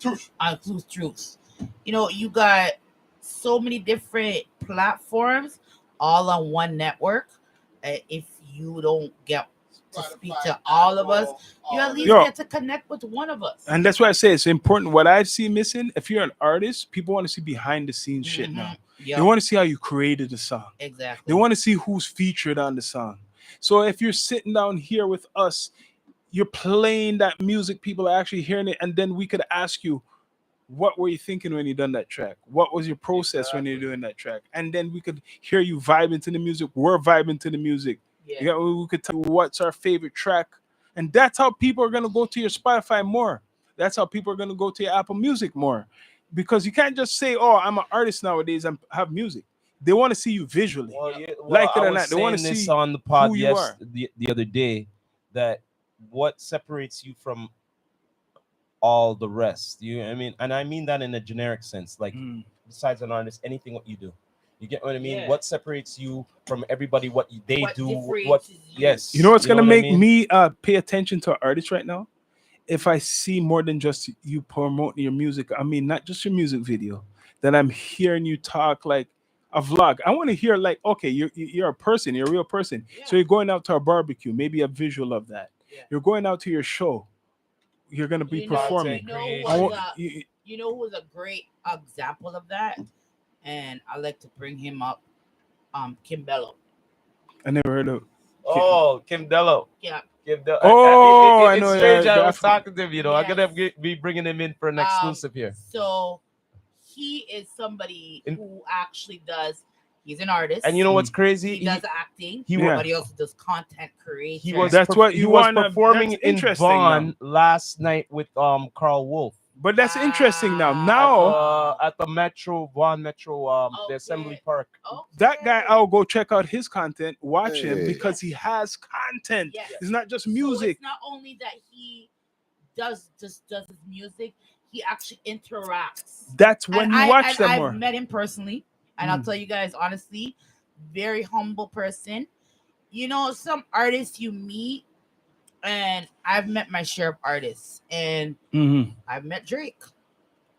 Truths. You got so many different platforms all on one network. If you don't get to speak to all of us, you at least get to connect with one of us. And that's why I say it's important. What I see missing, if you're an artist, people want to see behind the scenes shit now. Yep. They want to see how you created the song. Exactly. They want to see who's featured on the song. So if you're sitting down here with us, you're playing that music, people are actually hearing it, and then we could ask you, what were you thinking when you done that track? What was your process when you're doing that track? And then we could hear you vibing to the music. We're vibing to the music. Yeah. We could tell you what's our favorite track. And that's how people are going to go to your Spotify more. That's how people are going to go to your Apple Music more. Because you can't just say, oh, I'm an artist nowadays and have music. They want to see you visually. Like it or not. They want to see on the pod who you are. The other day, that what separates you from all the rest. And I mean that in a generic sense. Like, besides an artist, anything what you do. You get what I mean? Yeah. What separates you from everybody? What they do? Yes. You know what's gonna make me pay attention to artists right now? If I see more than just you promoting your music. I mean, not just your music video. That I'm hearing you talk like a vlog. I want to hear like, okay, you're a person, you're a real person. Yeah. So you're going out to a barbecue, maybe a visual of that. Yeah. You're going out to your show. You're gonna be performing. You know who's a great example of that? And I like to bring him up, Kim Bello. I never heard of. Kim Bello. Yeah. Kim Bello. I know. It's strange. I was talking to him. I'm gonna be bringing him in for an exclusive here. So he is somebody who actually does. He's an artist, and you know what's crazy? He does acting. But he also does content creation. He was that's what he you was wanna, performing in Vaughan now. last night with Carl Wolf. But that's interesting now. Now at the Vaughan Metro, the Assembly Park. That guy, I'll go check out his content, watch him because he has content. Yes. It's not just music. So it's not only that he does his music, he actually interacts. That's when you watch them more. I've met him personally, and I'll tell you guys honestly, very humble person. You know, some artists you meet, and I've met my share of artists, and I've met Drake.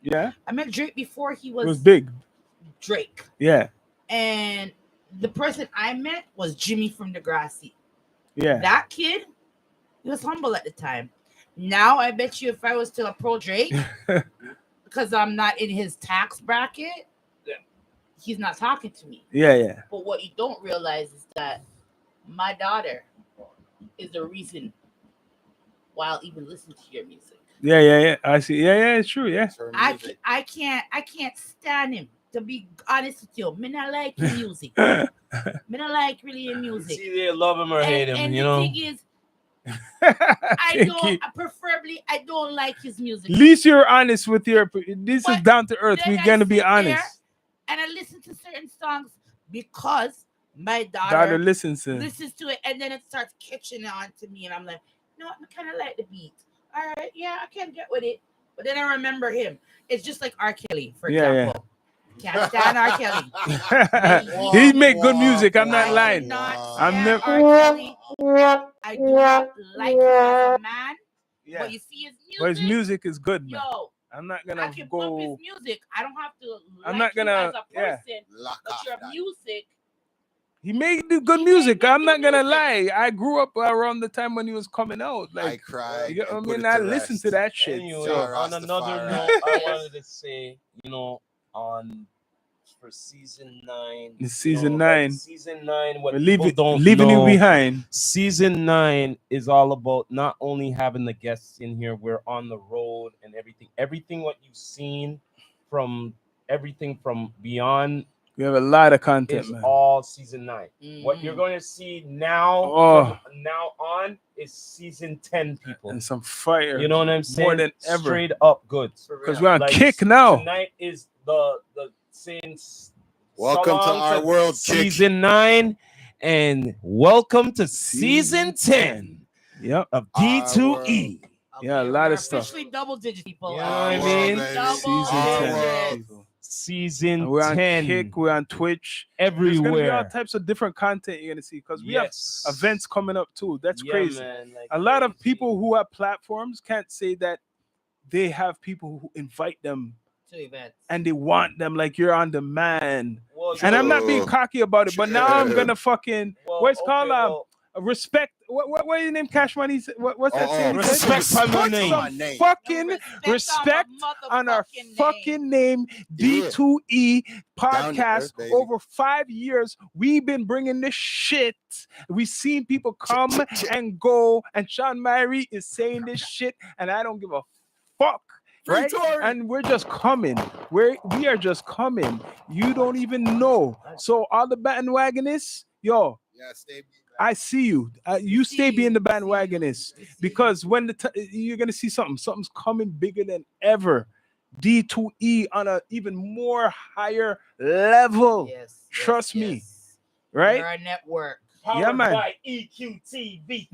Yeah, I met Drake before he was big. Drake. Yeah, and the person I met was Jimmy from Degrassi. Yeah, that kid, he was humble at the time. Now I bet you if I was to approach Drake, because I'm not in his tax bracket, he's not talking to me. Yeah. But what you don't realize is that my daughter is the reason why I'll even listen to your music. Yeah. I see. Yeah, it's true. Yeah. I can't stand him. To be honest with you, me not like his music. Me not like really his music. See, they love him or hate him, and you the know. thing is, I don't like his music. At least you're honest with your. This is down to earth. We're gonna be honest. And I listen to certain songs because my daughter listens to it, and then it starts catching on to me, and I'm like, no, I kind of like the beat. All right, yeah, I can get with it. But then I remember him. It's just like R. Kelly, for example. Can't stand R. Kelly. He make good music. I'm not lying. I'm never. R. Kelly. I do not like him as a man. Yeah. But you see his music. But his music is good, man. Yo, I'm not gonna I can bump his music. I don't have to. I'm not gonna. You as a person, but your music. He made good music. I'm not gonna lie. I grew up around the time when he was coming out. Like, I cried. You know what I mean? I listened to that shit. Anyway, on another note, I wanted to say, you know, for season 9. It's season 9. Season 9. What leaving know, you behind. Season 9 is all about not only having the guests in here. We're on the road and everything. Everything what you've seen from everything from beyond. We have a lot of content, man. All season 9. What you're going to see now, from now on, is season 10, people. And some fire. You know what I'm saying? More than ever. Straight up good. Because we're on kick now. Tonight is the since. Welcome to our world, season 9, and welcome to season 10. Yep. Of D2E. Yeah, a lot of stuff. Officially double digit, people. You know what I mean? Season we're 10. On Kick, we're on Twitch, everywhere. There's gonna be all types of different content you're gonna see because we have events coming up too. That's crazy. Man, like a lot of people who have platforms can't say that they have people who invite them to events and they want them. Like you're on demand. Well, and I'm not being cocky about it, but now I'm gonna fucking what's called respect. What is your name? Cash Money. What's that saying? Respect on my name. Fucking respect on our fucking name. D2E podcast. Over 5 years, we've been bringing this shit. We've seen people come and go, and Sean Myrie is saying this shit, and I don't give a fuck. Right? And we're just coming. We are just coming. You don't even know. So all the bandwagonists, yo. Yeah, stay. I see you. You stay being the bandwagonist because when you're gonna see something's coming bigger than ever. D2E on a even more higher level. Trust me. Right? We're a network. Yeah, man. By EQTV.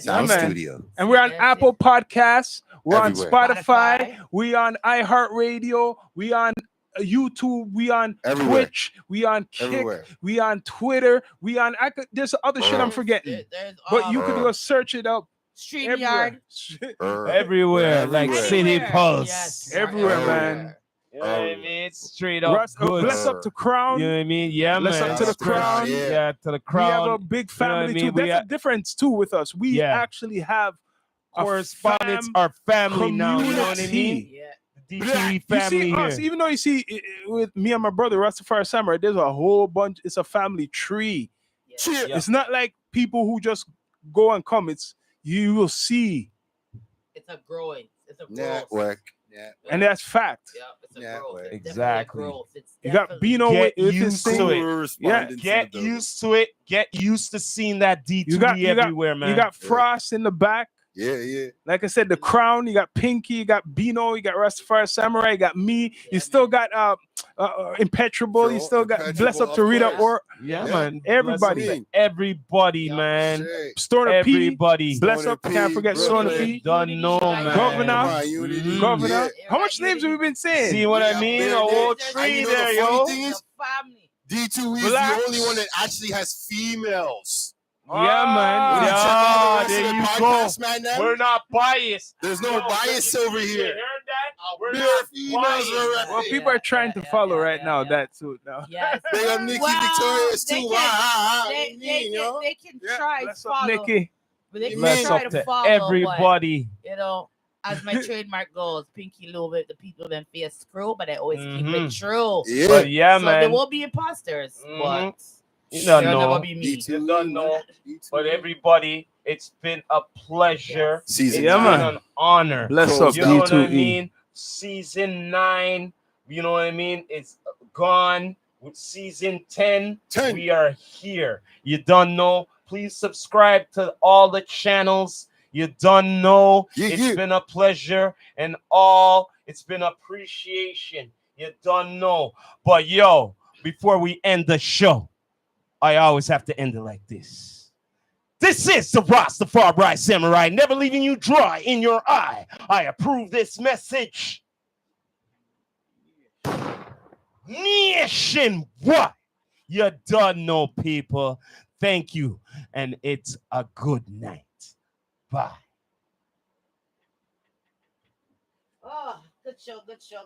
Sound Studio. And we're on Apple Podcasts. We're everywhere. On Spotify. We on iHeartRadio. We on YouTube, we on everywhere. Twitch, we on Kick, everywhere. We on Twitter, we on there's other shit I'm forgetting. But you could go search it up. StreamYard. Everywhere, like City Pulse. Yes. Everywhere, man. You know what I mean? It's straight up good. Bless up to Crown. You know what I mean? Yeah, bless man. Up to the Crown. Yeah, to the Crown. We have a big family too. That's a difference too with us. We actually have correspondents, our family now. You know what I mean? Yeah. D2E family you see us, even though you see with me and my brother Rastafari Samurai, there's a whole bunch. It's a family tree. Yeah. It's not like people who just go and come. It's you will see. It's a growing. It's a network. Yeah. And that's fact. Yeah, it's a Yeah, growth. well, It's exactly. definitely a growth. It's You got definitely- Bino Get with his used thing. to it. Respondents in the Get building. used to it. Get used to seeing that D2E You got everywhere, man. You got Frost in the back. Yeah. Like I said, the Crown. You got Pinky. You got Bino. You got Rastafari Samurai. You got me. You still got Impetrable. You still got Impetrable, Bless Up of to Rita course. or yeah, Yeah. man. Everybody. Bless up to everybody, Yeah. man. Straight. Stoner P. Everybody. Bless Stoner up. Can't P, forget Brooklyn. Stoner P. Don't know, man. Governor. Come on, Unity. Mhm. Governor. Yeah. How much names have we been saying? See what I Yeah, mean? there A it whole is. tree And you know there, the funny yo. thing is, The family. D2E is Black. the only one that actually has females. Yeah, man. When you check all the Yeah, rest of there the you podcast, go. man, them, We're not biased. there's no bias over You here. heard that? We're Bare not females biased. are repping. Well, people are trying to follow right now. That too. Now. Yes. Big up Nikki Well, Victorious they too. can- You They can Yeah, try to bless up, follow. Nikki. But they can Bless try up to to follow. everybody. But, you know, as my trademark goes, Pinky Lou with the people then face screw, but I always keep Mhm. it true. Yeah. But yeah, So man. there will be imposters, Mhm. but You don't there'll know. never be me. You don't know. D2E. But everybody, it's been a pleasure. Season It's Yeah, been man. an honor. Bless Close up, You know what I D2E. mean? Season 9, you know what I mean? It's gone. With season 10, 10. we are here. You don't know. Please subscribe to all the channels. You don't know. Yeah, It's yeah. been a pleasure and all. It's been appreciation. You don't know. But yo, before we end the show, I always have to end it like this. This is the Rastafari Samurai, never leaving you dry in your eye. I approve this message. Nationwide. You done know, people. Thank you. And it's a good night. Bye. Oh, good show, good show.